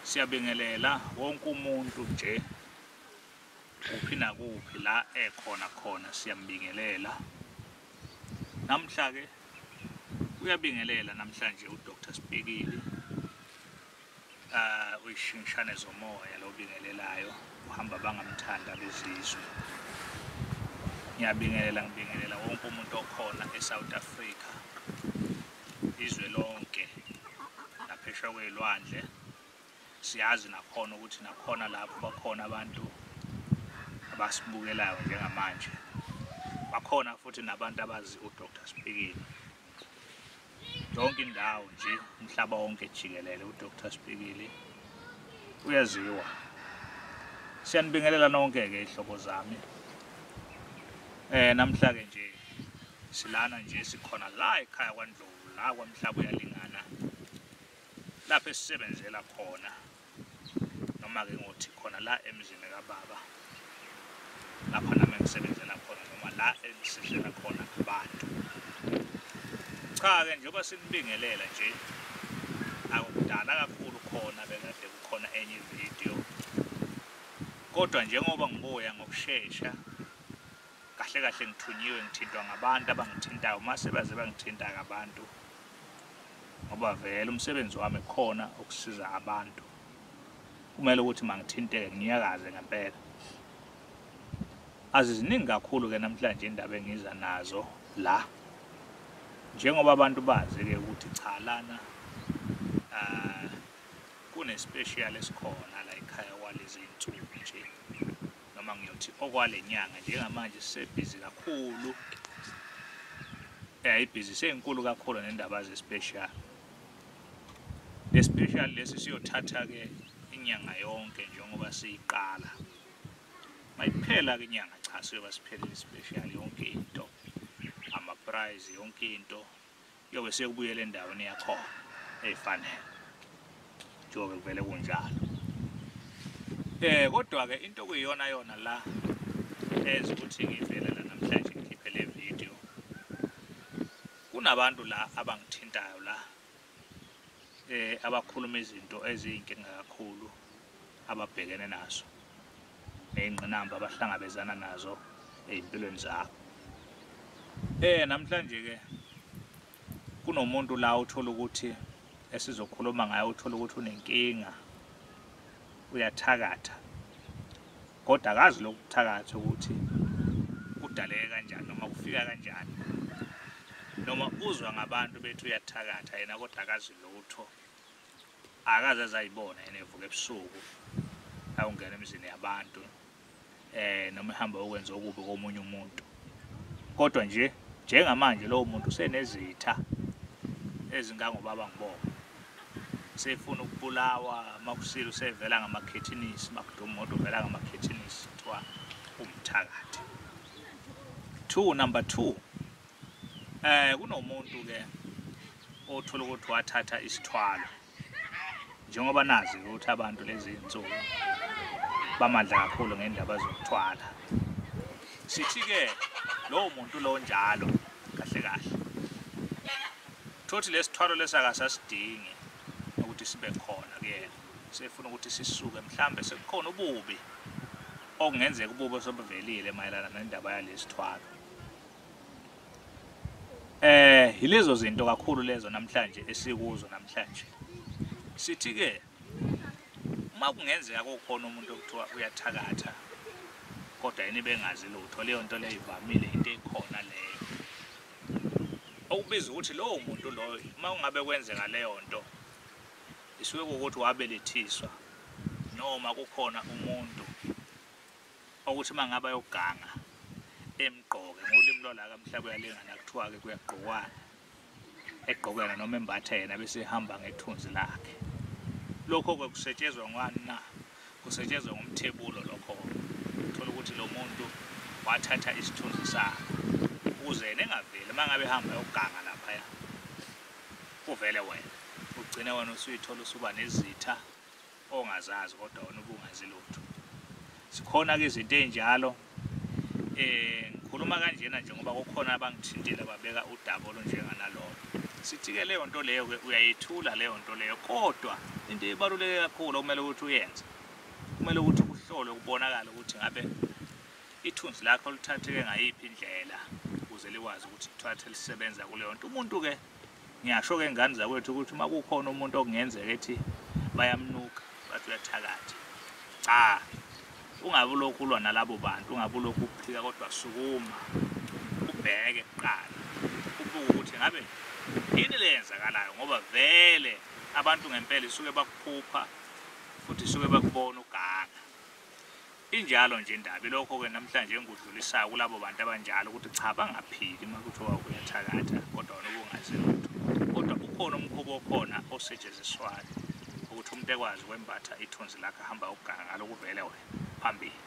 Siyabingelela wonke umuntu nje kuphi nakuphi la khona siyambingelela. Namhla ke uyabingelela namhlanje uDr Sibhekile uyishintshane zomoya lo bingelelayo uhamba bangamthanda bezizwe. Ngibingelela wonke umuntu okhona eSouth Africa, izwe lonke naphesheya kwezilwandle. Siyazi nakhona ukuthi nakhona lapho bakhona abantu abasibukelayo njengamanje, bakhona futhi nabantu abazi uDr Sibhekile. Yonke indawo nje umhlaba wonke jikelele uDr Sibhekile uyaziwa. Siyanibingelela nonke ke ihlobo zami. Namhla ke nje silana nje sikhona la ekhaya kwaNdlovu la kwaMhlaba uyalingana lapho esisebenzela khona, noma ke ngothi khona la emzini kaBaba lapha nami ngisebenzela khona, noma la esidlela khona abantu. Cha ke njengoba sinibingelela nje akudala kakhulu khona bekade kukhona enye video, kodwa njengoba ngibuya ngokusheshsha kahle kahle ngithunyiwe ngithintwa ngabantu abangithintayo mase baze bangithinta ngabantu, ngoba vele umsebenzi wami khona ukusiza abantu. Kumele ukuthi mangithinteke ngiyakaze ngempela. Aziziningi kakhulu ke namhlanje indaba engiza nazo la, njengoba abantu bazi ke ukuthi cha lana kune special esikhona la ekhaya kwalezi insuku nje, noma ngiyothi okwale nyanga. Njengamanje sisebhizi kakhulu, ibhizi seyinkulu kakhulu nendaba ze-special. Le special lesi siyothatha ke inyanga yonke njengoba siyiqala. Mayiphela ke inyanga cha siyoba siphelele special yonke into, ama-prize yonke into yobe sekubuyela endaweni yakhona efanele. Njengoba kuvele kunjalo. Kodwa ke into kuyiyona yona la enza ukuthi ngivele la namhlanje ngikhiphe le video. Kunabantu la abangithintayo la abakhuluma izinto eziyinkinga kakhulu ababhekene nazo, nezingqinamba abahlangabezana nazo ezimpilweni zabo. Namhlanje ke kunomuntu la uthola ukuthi esizokhuluma ngayo, uthola ukuthi unenkinga, uyathakatha, kodwa akazi lokuthakatha ukuthi kudaleke kanjani noma kufika kanjani, noma uzwa ngabantu bethi uyathakatha yena kodwa akazi lutho. Akaze azayibona yena evuka ebusuku awungena emizini yabantu noma ehamba ukwenza okubi komunye umuntu, kodwa nje njengamanje lowo muntu usenezitha ezingangobaba ngibona, sefuna ukubulawa makusile usevela ngamakhethinisi, makuduma umuntu uvela ngamakhethinisi, kuthiwa umthakathi. Number 2, kunomuntu ke othola ukuthi wathatha isithwalo, njengoba nazi ukuthi abantu lezi insuku bamandla kakhulu ngendaba zokuthwala. Sithi ke lowo muntu lo njalo kahle kahle thothi lesithwalo lesakasasidingi ukuthi sibe khona kuyena, sefuna ukuthi sisuke mhlambe sekukhona ububi okungenzeka ububi osobuvelile mayelana nendaba yalesithwalo. Yilezo zinto kakhulu lezo namhlanje esikuzo namhlanje. Sithi ke uma kungenzeka kukhona umuntu okuthiwa uyathakatha kodwa yena bengazi lutho, leyo nto leyo ivamile, into ekhona leyo okubiza ukuthi lowo muntu loyo uma ungabe kwenzeka leyo nto isuke ukuthi wabelethiswa, noma kukhona umuntu ukuthi mangabe ayoganga emgqoke ngolimi lwala kaMhlaba uyalingana kuthiwa ke kuyagqokwana, egqokana noma embatha yena bese ehamba ngethunzi lakhe. Lokho ke kusetshenzwa ngani na? Kusetshenzwa ngomthebulo lokho. Uthola ukuthi lo muntu wathatha isithunzi sakhe ukuze yena engaveli mangabe ehamba yoganga lapha kuvele wena, ugcine wena usuyithola usuba nezitha ongazazi kodwa wena ubungazi lutho. Sikhona ke izinto ezinjalo. Ngikhuluma kanjena nje ngoba kukhona abangithintile babeka udaba olunjenganalolo. sithi-ke leyo nto leyo-ke uyayithula leyo nto leyo, kodwa into ebaluleke kakhulu okumele ukuthi uyenze, kumele ukuthi kuhlolwe kubonakala ukuthi ngabe ithunzi lakho lithatheke ngayiphi indlela ukuze likwazi ukuthi lithathe lisebenza kuleyo nto. Umuntu-ke ngiyasho-ke ngane zakwethu ukuthi uma kukhona umuntu okungenzeka ethi bayamnuka bathi uyathakatha, cha, ungabe ulokhu ulwa nalabo bantu, ungabe ulokhu uphika, kodwa sukuma ubheke kuqala ubuke ukuthi ngabe yini leyenzakalayo, ngoba vele abantu ngempela isuke bakuphupha futhi isuke bakubona uganga. Injalo nje indaba. Lokho-ke namhlanje engudlulisayo kulabo bantu abanjalo ukuthi cha, bangaphiki uma kuthiwa uyathakatha kodwa wena ubungazi lutho, kodwa ukhona umkhubo okhona osetshenziswayo ukuthi umuntu ekwazi kwembatha ithunzi lakhe ahamba uganga ngalo kuvele wena phambili.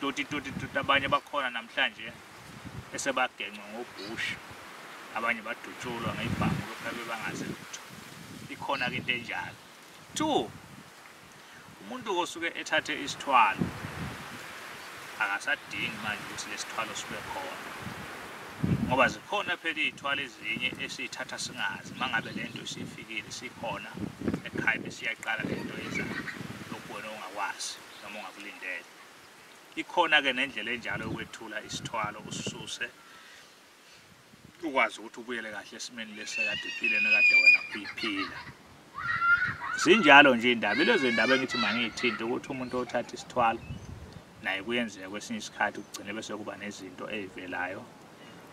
Toti abanye bakhona namhlanje esebagenqwa ngobhushi, abanye badutshulwa ngey'bhamu lokhu bebangazi lutho. Ikhona-ke into enjalo. 2, umuntu osuke ethathe isithwalo akasadingi manje ukuthi lesithwalo sibe khona, ngoba zikhona phela iy'thwalo ezinye esiyithatha singazi. Mangabe lento sifikile sikhona ekhaya besiyaqala lento ezayo lokhu wena ongakwazi noma ongakulindele. Ikhona-ke nendlela enjalo yokwethula isithwalo usisuse ukwazi ukuthi ubuyele kahle esimeni lesekade uphile nekade wena uyiphila. Sinjalo nje indaba. Ilezo ndaba engithi mangiyithinte ukuthi umuntu othatha isithwalo naye kuyenzeka kwesinye isikhathi kugcine bese kuba nezinto ezivelayo.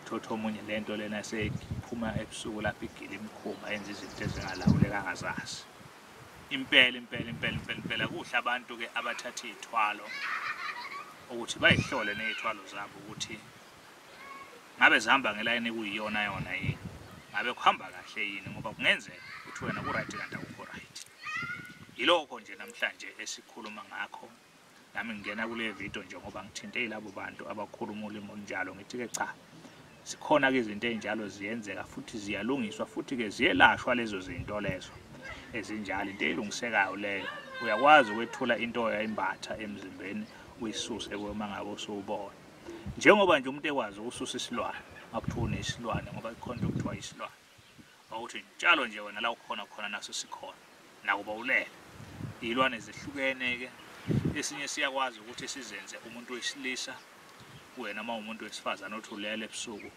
Thotha omunye lento lena seyiphuma ebusuku lapho igila imikhuba yenza izinto ezingalawuleka ngazazi. Impela kuhle abantu-ke abathatha iy'thwalo ukuthi bayihlole ney'thwalo zabo ukuthi ngabe zihamba ngelayini ekuyiyona yona yini, ngabe kuhamba kahle yini, ngoba kungenzeka ukuthi wena ku-right kanti akukho right. Yilokho nje namhlanje esikhuluma ngakho. Nami ngingena kule video nje ngoba ngithinte labo bantu abakhuluma ulimi olunjalo. Ngithi-ke cha, zikhona-ke izinto ey'njalo ziyenzeka futhi ziyalungiswa futhi-ke ziyelashwa lezo zinto lezo ezinjalo. Into elungisekayo leyo, uyakwazi ukwethula into oyayimbatha emzimbeni uyisuse uma ngabe usuwubona. Njengoba nje umuntu ekwazi ukususa isilwane akuthiwa unesilwane, ngoba ikhona into okuthiwa isilwane, ukuthi njalo nje wena la ukhona khona naso sikhona nakuba ulele. Iy'lwane zihlukene-ke, esinye siyakwazi ukuthi sizenze umuntu wesilisa, wena uma umuntu wesifazane othi ulele ebusuku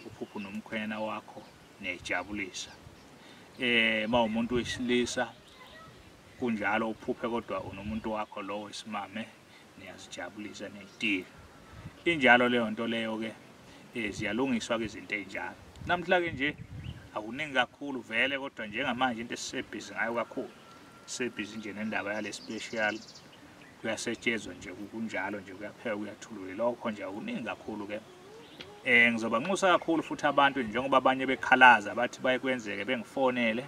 uphuphu nomkhwenyana wakho niyajabulisa. Uma umuntu wesilisa kunjalo uphuphe kodwa unomuntu wakho lo wesimame niyazijabulisa niyitile. Injalo leyo nto leyo-ke ziyalungiswa-ke izinto ey'njalo. Namhla-ke nje akuningi kakhulu vele, kodwa njengamanje into esisebhizi ngayo kakhulu, sisebhizi nje nendaba yale special, kuyasetshenzwa nje kunjalo nje, kuyapheka kuyathulwa. Lokho nje akuningi kakhulu-ke. Ngizoba nxusa kakhulu futhi abantu njengoba abanye bekhalaza bathi bayekwenzeke bengifonele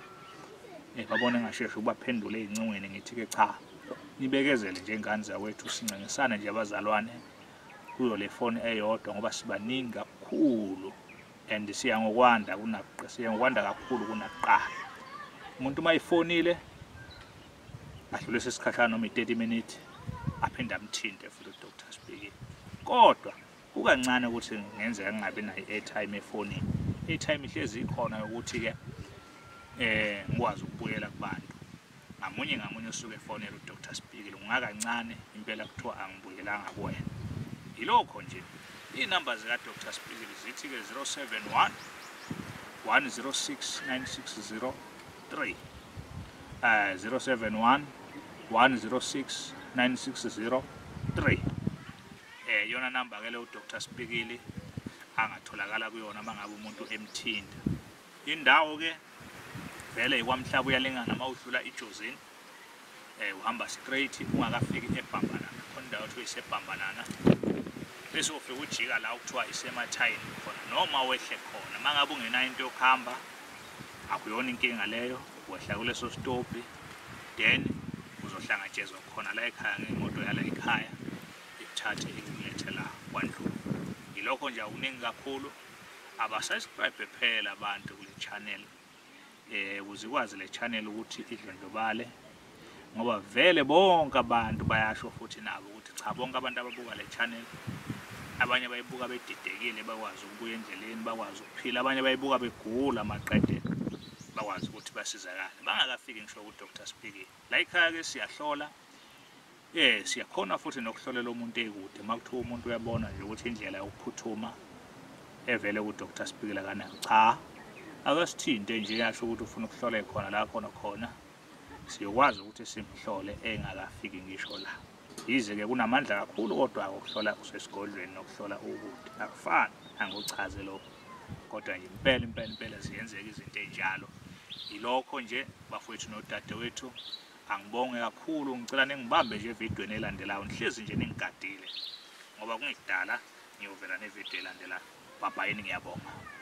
babone ngasheshe ubaphendule ey'ncingweni. Ngithi-ke cha, nibekezele nje ngane zakwethu, sincengisane nje abazalwane kuyo le foni eyodwa ngoba sibaningi kakhulu and siya ngokwanda kakhulu kunakuqala. Umuntu uma efonile adlulise isikhahlana noma i-30 minutes aphinde amthinte futhi uDr Sibhekile, kodwa kukancane ukuthi ngenzeka ngingabi nayo i-airtime efonini. I-airtime ihlezi ikhona yokuthi-ke ngikwazi ukubuyela kubantu ngamunye osuke efonela uDr Sibhekile. Ngakancane impela kuthiwa angibuyelanga kuwena. Yilokho nje iy'namba zika-Dr Sibhekile zithi-ke 071 106 9603, 071 106 9603. Yona namba-ke le uDr Sibhekile angatholakala kuyona uma ngabe umuntu emthinta. Indawo-ke vele iKwaMhlaba uyalingana uma udlula iJozini, uhamba straight ungakafiki eBhambanana. Khona indawo kuthiwa iseBhambanana, bese ufika ujika la okuthiwa isemathayini khona, noma wehle khona. Uma ngabe ungenayo into yokuhamba akuyona inkinga leyo, wehla kuleso stophi then uzohlangatshezwa khona la ekhaya ngemoto yala ekhaya ikuthathe ikulethe la kwaNdlovu. Yilokho nje akuningi kakhulu. Abasubscribe phela abantu kule channel ukuze ikwazi le channel ukuthi idlondlobale, ngoba vele bonke abantu bayasho futhi nabo ukuthi cha, bonke abantu ababuka le channel, abanye bayibuka bedidekile bakwazi ukubuya endleleni bakwazi ukuphila, abanye bayibuka begula maqede bakwazi ukuthi basizakale bangakafiki ngisho ku-Dr. Sibhikile. La ekhaya-ke siyahlola siyakhona futhi nokuhlolela umuntu ekude uma kuthiwa umuntu uyabona nje ukuthi indlela yokuphuthuma evele ku-Dr. Sibhikile akanayo. Cha, akasithinte nje yasho ukuthi ufuna ukuhlola khona la khona siyokwazi ukuthi simhlole engakafiki ngisho la. Yize-ke kunamandla kakhulu kodwa ukuhlola usesigodlweni nokuhlola ukude akufani, angichaze lokho. Kodwa nje impela ziyenzeka izinto ezinjalo. Yilokho nje bafowethu nodadewethu, angibonge kakhulu, ngicela ningibambe nje evidweni elandelayo, nihlezi nje ningigadile ngoba kungidala ngiyovela nevideo elandelayo. Bye bye, ngiyabonga.